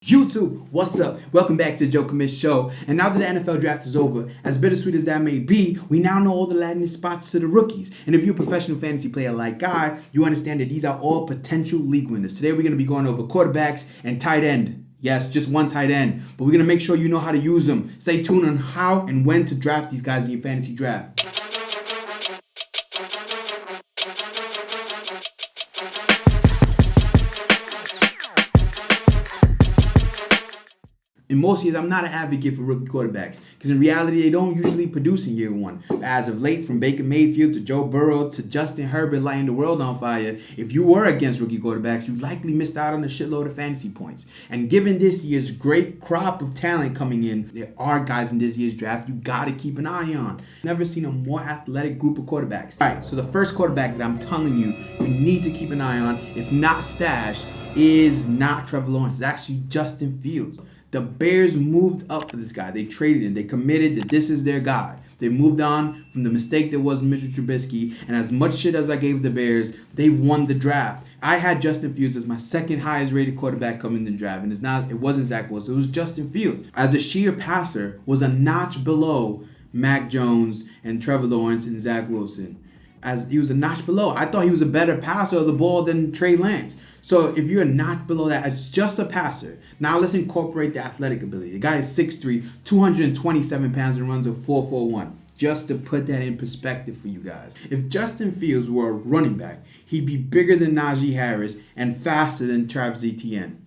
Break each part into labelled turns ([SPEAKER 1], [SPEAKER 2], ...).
[SPEAKER 1] YouTube, what's up? Welcome back to the JoeCommishShow. And now that the NFL draft is over, as bittersweet as that may be, we now know all the landing spots to the rookies. And if you're a professional fantasy player like I, you understand that these are all potential league winners. Today we're going to be going over quarterbacks and tight end. Yes, just one tight end. But we're going to make sure you know how to use them. Stay tuned on how and when to draft these guys in your fantasy draft. In most years, I'm not an advocate for rookie quarterbacks because in reality, they don't usually produce in year one. But as of late, from Baker Mayfield to Joe Burrow to Justin Herbert lighting the world on fire, if you were against rookie quarterbacks, you likely missed out on a shitload of fantasy points. And given this year's great crop of talent coming in, there are guys in this year's draft you got to keep an eye on. Never seen a more athletic group of quarterbacks. All right, so the first quarterback that I'm telling you need to keep an eye on, if not stash, is not Trevor Lawrence. It's actually Justin Fields. The Bears moved up for this guy. They traded him. They committed that this is their guy. They moved on from the mistake that was Mitchell Trubisky. And as much shit as I gave the Bears, they won the draft. I had Justin Fields as my second highest rated quarterback coming in the draft. And it wasn't Zach Wilson. It was Justin Fields. As a sheer passer, was a notch below Mac Jones and Trevor Lawrence and Zach Wilson. As he was a notch below. I thought he was a better passer of the ball than Trey Lance. So if you're a notch below that, it's just a passer. Now let's incorporate the athletic ability. The guy is 6'3", 227 pounds and runs a 4.41. Just to put that in perspective for you guys. If Justin Fields were a running back, he'd be bigger than Najee Harris and faster than Travis Etienne.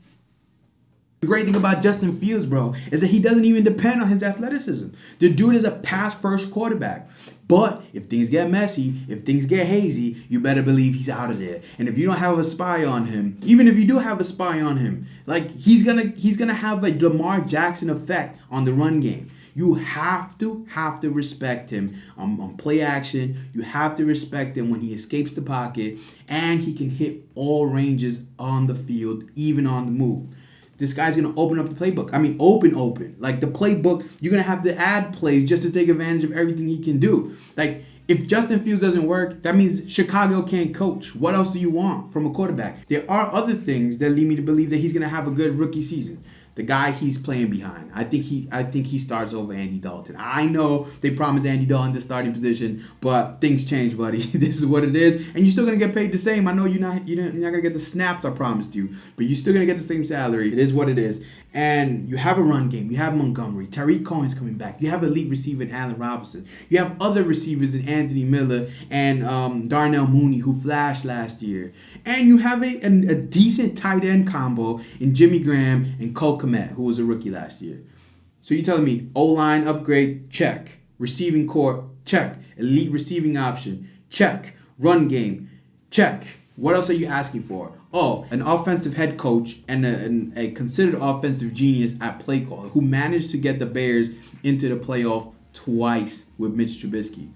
[SPEAKER 1] The great thing about Justin Fields, bro, is that he doesn't even depend on his athleticism. The dude is a pass-first quarterback. But if things get messy, if things get hazy, you better believe he's out of there. And if you don't have a spy on him, even if you do have a spy on him, like he's gonna have a Lamar Jackson effect on the run game. You have to respect him on play action. You have to respect him when he escapes the pocket, and he can hit all ranges on the field, even on the move. This guy's going to open up the playbook. I mean, open. Like, the playbook, you're going to have to add plays just to take advantage of everything he can do. Like, if Justin Fields doesn't work, that means Chicago can't coach. What else do you want from a quarterback? There are other things that lead me to believe that he's going to have a good rookie season. The guy he's playing behind. I think he starts over Andy Dalton. I know they promised Andy Dalton the starting position, but things change, buddy. This is what it is, and you're still gonna get paid the same. I know you're not gonna get the snaps I promised you, but you're still gonna get the same salary. It is what it is. And you have a run game. You have Montgomery. Tariq Cohen's coming back. You have elite receiver in Allen Robinson. You have other receivers in Anthony Miller and Darnell Mooney, who flashed last year. And you have a decent tight end combo in Jimmy Graham and Cole Kmet, who was a rookie last year. So you're telling me O-line upgrade? Check. Receiving core? Check. Elite receiving option? Check. Run game? Check. What else are you asking for? Oh, an offensive head coach and a considered offensive genius at play call who managed to get the Bears into the playoff twice with Mitch Trubisky.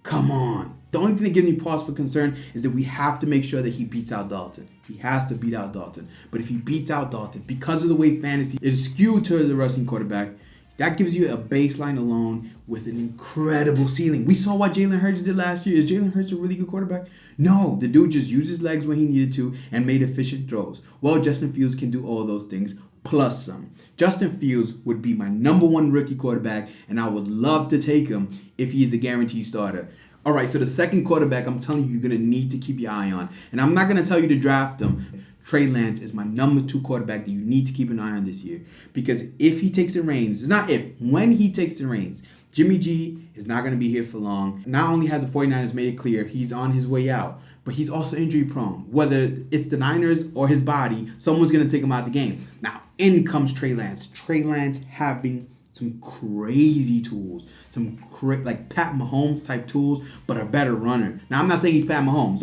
[SPEAKER 1] Come on. The only thing that gives me pause for concern is that we have to make sure that he beats out Dalton. He has to beat out Dalton. But if he beats out Dalton, because of the way fantasy is skewed towards the rushing quarterback, that gives you a baseline alone with an incredible ceiling. We saw what Jalen Hurts did last year. Is Jalen Hurts a really good quarterback? No, the dude just used his legs when he needed to and made efficient throws. Well, Justin Fields can do all those things plus some. Justin Fields would be my number one rookie quarterback, and I would love to take him if he is a guaranteed starter. All right, so the second quarterback I'm telling you you're going to need to keep your eye on, and I'm not going to tell you to draft him. Trey Lance is my number 2 quarterback that you need to keep an eye on this year. Because if he takes the reins, it's not if, when he takes the reins, Jimmy G is not going to be here for long. Not only has the 49ers made it clear he's on his way out, but he's also injury prone. Whether it's the Niners or his body, someone's going to take him out of the game. Now, in comes Trey Lance. Trey Lance having some crazy tools, like Pat Mahomes type tools, but a better runner. Now, I'm not saying he's Pat Mahomes.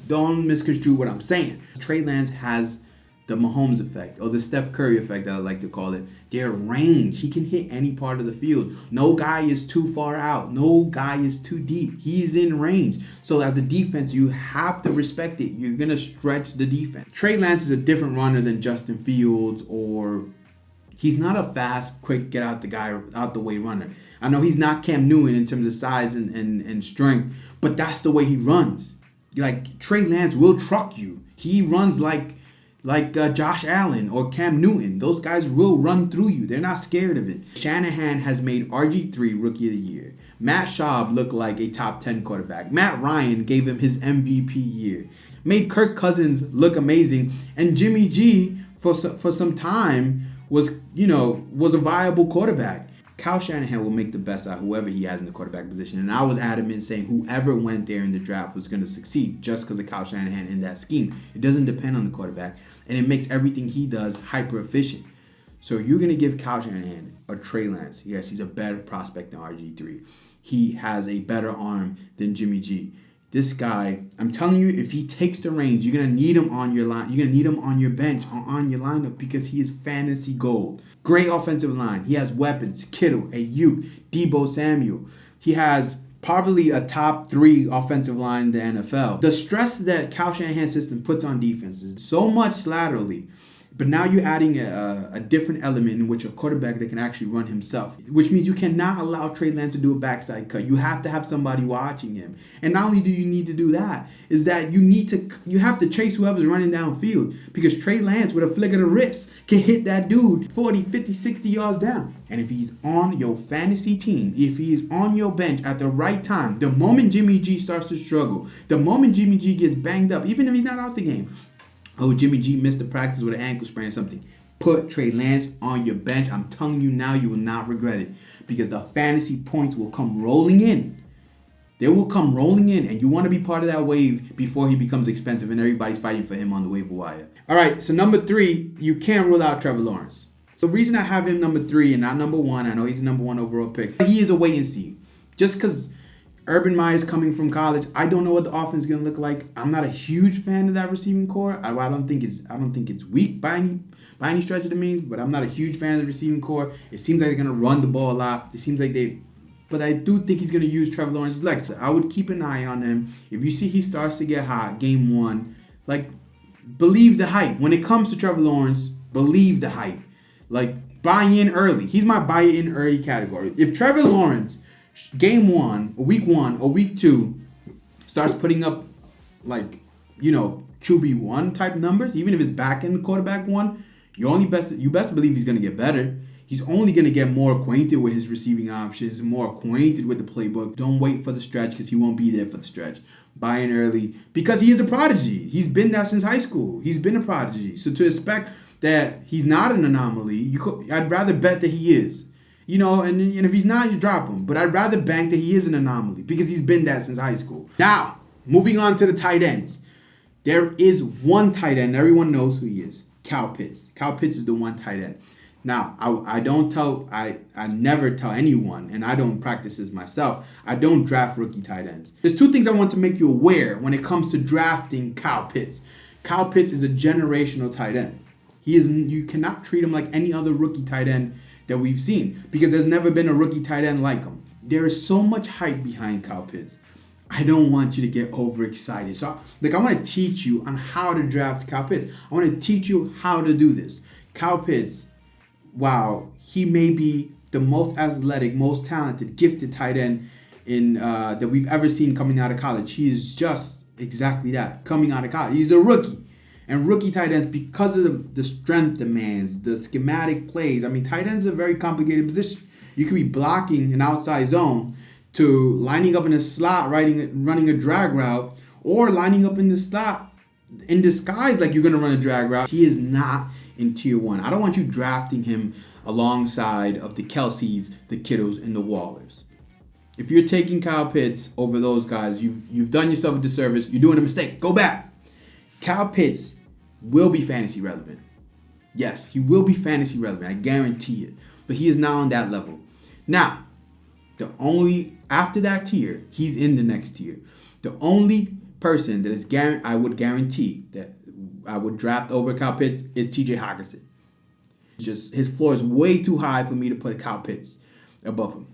[SPEAKER 1] Don't misconstrue what I'm saying. Trey Lance has the Mahomes effect, or the Steph Curry effect that I like to call it. Their range. He can hit any part of the field. No guy is too far out. No guy is too deep. He's in range. So as a defense, you have to respect it. You're going to stretch the defense. Trey Lance is a different runner than Justin Fields, or he's not a fast, quick, get out the way runner. I know he's not Cam Newton in terms of size and strength, but that's the way he runs. Like, Trey Lance will truck you. He runs like like Josh Allen or Cam Newton. Those guys will run through you. They're not scared of it. Shanahan has made RG3 Rookie of the Year. Matt Schaub looked like a top 10 quarterback. Matt Ryan gave him his MVP year. Made Kirk Cousins look amazing. And Jimmy G, for some time, was a viable quarterback. Kyle Shanahan will make the best out of whoever he has in the quarterback position. And I was adamant saying whoever went there in the draft was going to succeed just because of Kyle Shanahan in that scheme. It doesn't depend on the quarterback. And it makes everything he does hyper efficient. So you're going to give Kyle Shanahan or Trey Lance. Yes, he's a better prospect than RG3. He has a better arm than Jimmy G. This guy, I'm telling you, if he takes the reins, you're going to need him on your line. You're going to need him on your bench or on your lineup because he is fantasy gold. Great offensive line. He has weapons. Kittle, Ayuk, Deebo Samuel. He has probably a top 3 offensive line in the NFL. The stress that Kyle Shanahan's system puts on defense is so much laterally. But now you're adding a different element in which a quarterback that can actually run himself, which means you cannot allow Trey Lance to do a backside cut. You have to have somebody watching him. And not only do you need to do that, is that you have to chase whoever's running downfield because Trey Lance, with a flick of the wrist, can hit that dude 40, 50, 60 yards down. And if he's on your fantasy team, if he's on your bench at the right time, the moment Jimmy G starts to struggle, the moment Jimmy G gets banged up, even if he's not out the game, oh, Jimmy G missed the practice with an ankle sprain or something, put Trey Lance on your bench. I'm telling you now, you will not regret it because the fantasy points will come rolling in. They will come rolling in, and you want to be part of that wave before he becomes expensive and everybody's fighting for him on the waiver wire. All right, so number 3, you can't rule out Trevor Lawrence. So the reason I have him number 3 and not number 1, I know he's the number 1 overall pick, he is a wait and see. Just because Urban Meyer's coming from college, I don't know what the offense is going to look like. I'm not a huge fan of that receiving core. I don't think it's weak by any stretch of the means, but I'm not a huge fan of the receiving core. It seems like they're going to run the ball a lot. It seems like but I do think he's going to use Trevor Lawrence's legs. I would keep an eye on him. If you see he starts to get hot game 1, believe the hype. When it comes to Trevor Lawrence, believe the hype. Buy in early. He's my buy in early category. If Trevor Lawrence game 1 or week 1 or week 2 starts putting up QB1 type numbers, even if it's back in the quarterback 1, you best believe he's going to get better. He's only going to get more acquainted with his receiving options, more acquainted with the playbook. Don't wait for the stretch because he won't be there for the stretch. Buy in early because he is a prodigy. He's been that since high school. He's been a prodigy. So to expect that he's not an anomaly, I'd rather bet that he is. And if he's not, you drop him. But I'd rather bank that he is an anomaly because he's been that since high school. Now, moving on to the tight ends. There is one tight end. Everyone knows who he is. Kyle Pitts. Kyle Pitts is the one tight end. Now, I never tell anyone, and I don't practice this myself, I don't draft rookie tight ends. There's 2 things I want to make you aware when it comes to drafting Kyle Pitts. Kyle Pitts is a generational tight end. You cannot treat him like any other rookie tight end that we've seen because there's never been a rookie tight end like him. There is so much hype behind Kyle Pitts. I don't want you to get overexcited. So, I want to teach you on how to draft Kyle Pitts. I want to teach you how to do this. Kyle Pitts, wow, he may be the most athletic, most talented, gifted tight end that we've ever seen coming out of college. He is just exactly that, coming out of college. He's a rookie. And rookie tight ends, because of the strength demands, the schematic plays. Tight ends is a very complicated position. You could be blocking an outside zone to lining up in a slot, running a drag route, or lining up in the slot in disguise like you're going to run a drag route. He is not in tier 1. I don't want you drafting him alongside of the Kelseys, the Kittles, and the Wallers. If you're taking Kyle Pitts over those guys, you've done yourself a disservice. You're doing a mistake. Go back. Kyle Pitts will be fantasy relevant. Yes, he will be fantasy relevant. I guarantee it. But he is not on that level. Now, after that tier, he's in the next tier. The only person that I would guarantee that I would draft over Kyle Pitts is TJ Hockenson. Just his floor is way too high for me to put Kyle Pitts above him.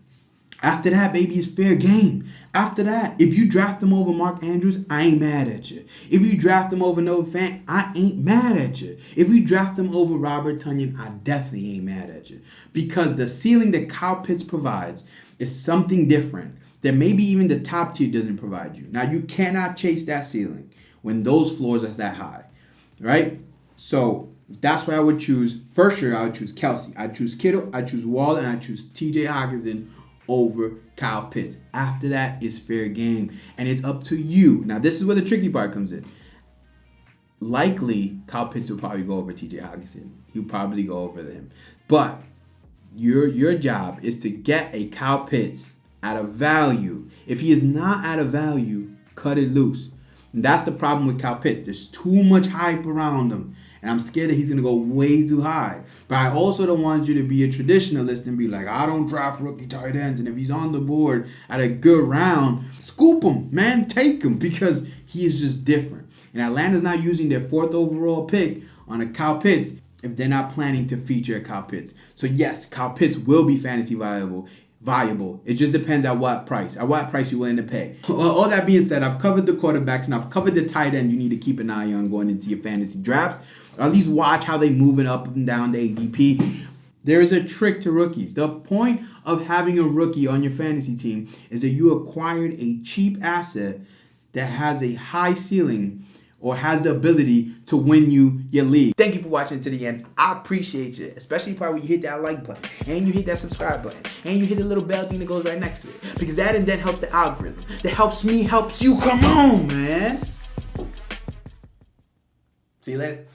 [SPEAKER 1] After that, baby, it's fair game. After that, if you draft him over Mark Andrews, I ain't mad at you. If you draft him over Noah Fant, I ain't mad at you. If you draft him over Robert Tonyan, I definitely ain't mad at you. Because the ceiling that Kyle Pitts provides is something different that maybe even the top tier doesn't provide you. Now, you cannot chase that ceiling when those floors are that high, right? So that's why I would choose. First year, I would choose Kelsey. I'd choose Kittle. I'd choose Waller, and I'd choose T.J. Hockenson over Kyle Pitts. After that, it's fair game, and it's up to you. Now, this is where the tricky part comes in. Likely, Kyle Pitts will probably go over T.J. Hockenson. He'll probably go over him. But your job is to get a Kyle Pitts at a value. If he is not at a value, cut it loose. And that's the problem with Kyle Pitts. There's too much hype around him. And I'm scared that he's going to go way too high. But I also don't want you to be a traditionalist and be like, I don't draft rookie tight ends. And if he's on the board at a good round, scoop him, man. Take him, because he is just different. And Atlanta's not using their 4th overall pick on a Kyle Pitts if they're not planning to feature a Kyle Pitts. So yes, Kyle Pitts will be fantasy viable. It just depends at what price. At what price you're willing to pay. All that being said, I've covered the quarterbacks and I've covered the tight end you need to keep an eye on going into your fantasy drafts. Or at least watch how they moving up and down the ADP. There is a trick to rookies. The point of having a rookie on your fantasy team is that you acquired a cheap asset that has a high ceiling or has the ability to win you your league. Thank you for watching to the end. I appreciate you, especially the part where you hit that like button and you hit that subscribe button and you hit the little bell thing that goes right next to it, because that and that helps the algorithm. That helps me, helps you. Come on, man. See you later.